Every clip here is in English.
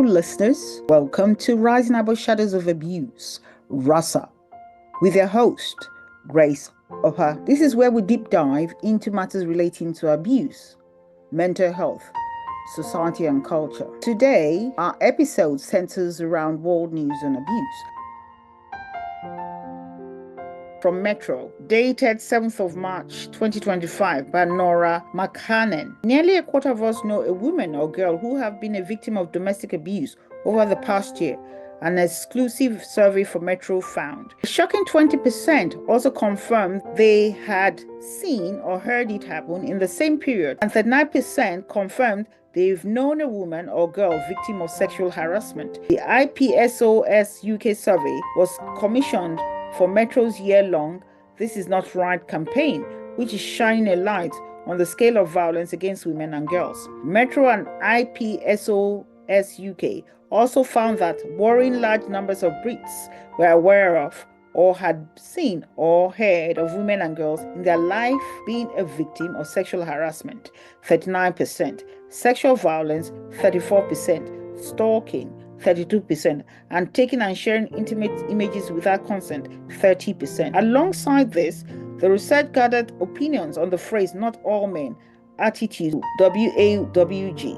listeners. Welcome to Rising Above Shadows of Abuse, RASA, with your host, Grace Upper. This is where we deep dive into matters relating to abuse, mental health, society, and culture. Today, our episode centers around world news on abuse. From Metro, dated 7th of March 2025 by Nora McCannon. Nearly a quarter of us know a woman or girl who have been a victim of domestic abuse over the past year, an exclusive survey for Metro found. A shocking 20% also confirmed they had seen or heard it happen in the same period, and 39% confirmed they've known a woman or girl victim of sexual harassment. The IPSOS UK survey was commissioned for Metro's year-long This Is Not Right campaign, which is shining a light on the scale of violence against women and girls. Metro and IPSOS UK also found that worrying large numbers of Brits were aware of or had seen or heard of women and girls in their life being a victim of sexual harassment, 39%, sexual violence, 34%, stalking, 32%, and taking and sharing intimate images without consent, 30%. Alongside this, the research gathered opinions on the phrase "not all men" attitude, WAWG,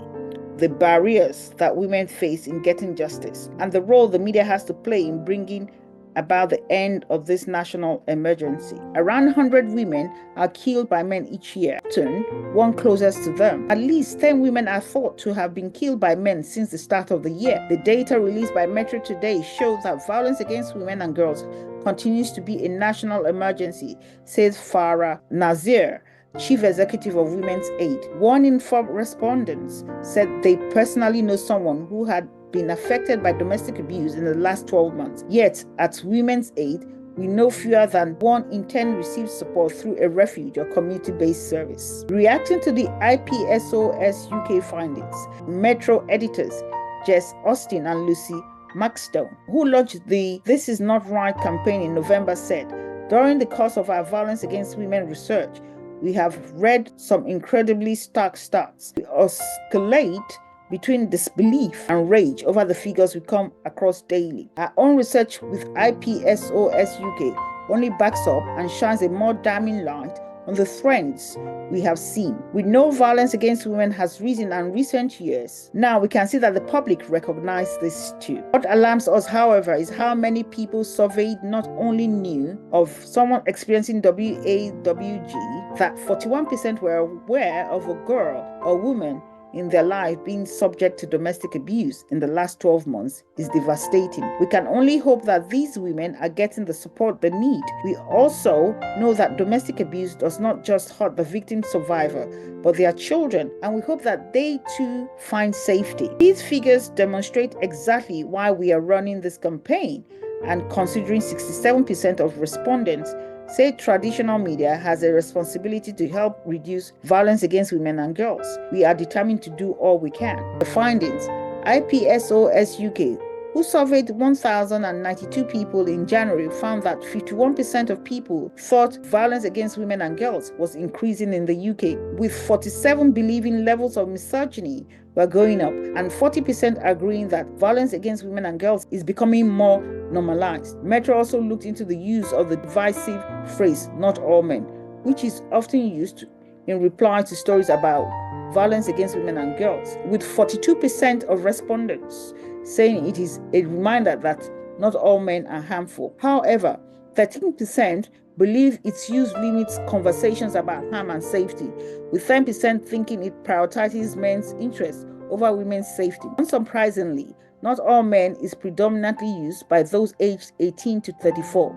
the barriers that women face in getting justice, and the role the media has to play in bringing about the end of this national emergency. Around 100 women are killed by men each year, often one closest to them. At least 10 women are thought to have been killed by men since the start of the year. The data released by Metro today shows that violence against women and girls continues to be a national emergency, says Farah Nazir, Chief Executive of Women's Aid. 1 in 4 respondents said they personally know someone who had been affected by domestic abuse in the last 12 months. Yet, at Women's Aid, we know fewer than 1 in 10 receive support through a refuge or community-based service. Reacting to the IPSOS UK findings, Metro editors Jess Austin and Lucy Maxstone, who launched the This Is Not Right campaign in November, said, "During the course of our violence against women research, we have read some incredibly stark stats. We oscillate between disbelief and rage over the figures we come across daily. Our own research with IPSOS UK only backs up and shines a more damning light on the trends we have seen. We know violence against women has risen in recent years. Now we can see that the public recognize this too. What alarms us, however, is how many people surveyed not only knew of someone experiencing WAWG, that 41% were aware of a girl or woman in their life being subject to domestic abuse in the last 12 months is devastating. We can only hope that these women are getting the support they need. We also know that domestic abuse does not just hurt the victim survivor, but their children, and we hope that they too find safety." These figures demonstrate exactly why we are running this campaign, and considering 67% of respondents say traditional media has a responsibility to help reduce violence against women and girls, we are determined to do all we can. The findings: IPSOS UK, who surveyed 1,092 people in January, found that 51% of people thought violence against women and girls was increasing in the UK, with 47% believing levels of misogyny were going up, and 40% agreeing that violence against women and girls is becoming more normalized. Metro also looked into the use of the divisive phrase "not all men," which is often used in reply to stories about violence against women and girls, with 42% of respondents saying it is a reminder that not all men are harmful. However, 13% believe its use limits conversations about harm and safety, with 10% thinking it prioritizes men's interests over women's safety. Unsurprisingly, not all men is predominantly used by those aged 18 to 34,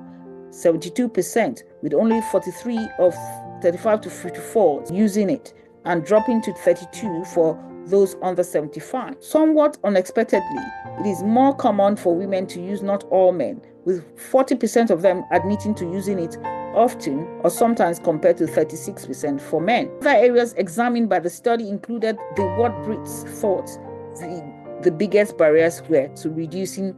72%, with only 43 of 35 to 54 using it, and dropping to 32 for those under 75. Somewhat unexpectedly, it is more common for women to use "not all men," with 40% of them admitting to using it often or sometimes, compared to 36% for men. Other areas examined by the study included what Brits thought the biggest barriers were to reducing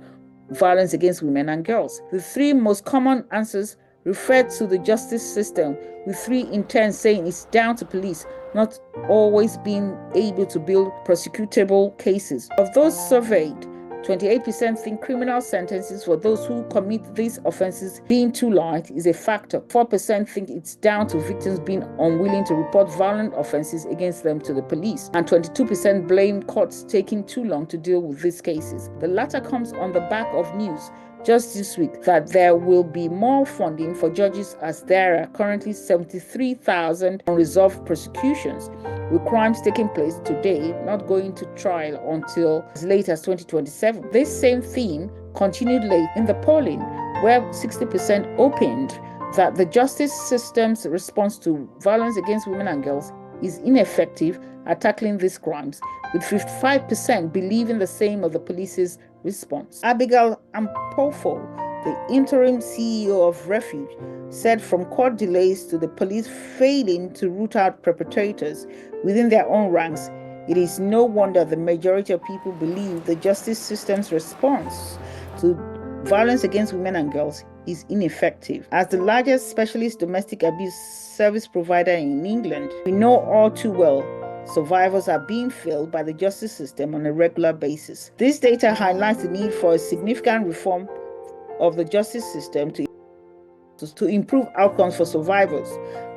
violence against women and girls. The 3 most common answers referred to the justice system, with 3 in 10 saying it's down to police not always being able to build prosecutable cases. Of those surveyed, 28% think criminal sentences for those who commit these offenses being too light is a factor. 4% think it's down to victims being unwilling to report violent offenses against them to the police. And 22% blame courts taking too long to deal with these cases. The latter comes on the back of news just this week that there will be more funding for judges, as there are currently 73,000 unresolved prosecutions, with crimes taking place today not going to trial until as late as 2027. This same theme continued late in the polling, where 60% opened that the justice system's response to violence against women and girls is ineffective at tackling these crimes, with 55% believing the same of the police's response. Abigail Ampofo, the interim CEO of Refuge, said from court delays to the police failing to root out perpetrators within their own ranks, it is no wonder the majority of people believe the justice system's response to violence against women and girls is ineffective. As the largest specialist domestic abuse service provider in England, we know all too well survivors are being failed by the justice system on a regular basis. This data highlights the need for a significant reform of the justice system to improve outcomes for survivors,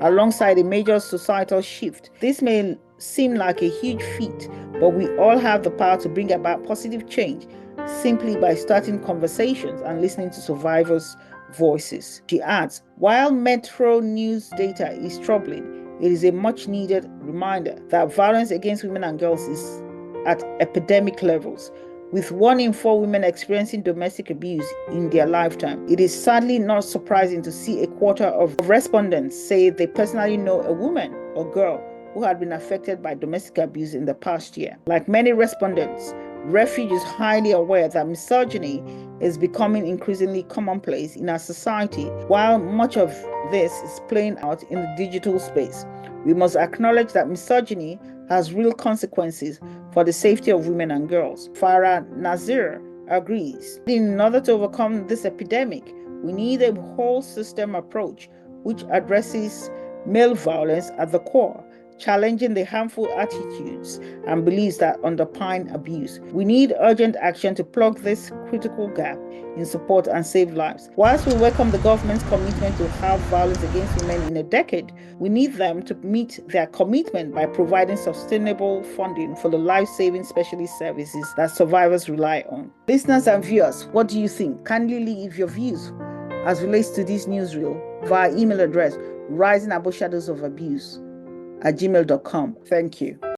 alongside a major societal shift. This may seem like a huge feat, but we all have the power to bring about positive change simply by starting conversations and listening to survivors' voices. She adds, while Metro News data is troubling, it is a much needed reminder that violence against women and girls is at epidemic levels, with 1 in 4 women experiencing domestic abuse in their lifetime. It is sadly not surprising to see a quarter of respondents say they personally know a woman or girl who had been affected by domestic abuse in the past year. Like many respondents, Refuge is highly aware that misogyny is becoming increasingly commonplace in our society. While much of this is playing out in the digital space, we must acknowledge that misogyny has real consequences for the safety of women and girls. Farah Nazir agrees. In order to overcome this epidemic, we need a whole system approach which addresses male violence at the core, challenging the harmful attitudes and beliefs that underpin abuse. We need urgent action to plug this critical gap in support and save lives. Whilst we welcome the government's commitment to halve violence against women in a decade, we need them to meet their commitment by providing sustainable funding for the life-saving specialist services that survivors rely on. Listeners and viewers, what do you think? Kindly leave your views as relates to this newsreel via email address risingaboutshadowsofabuse@gmail.com. Thank you.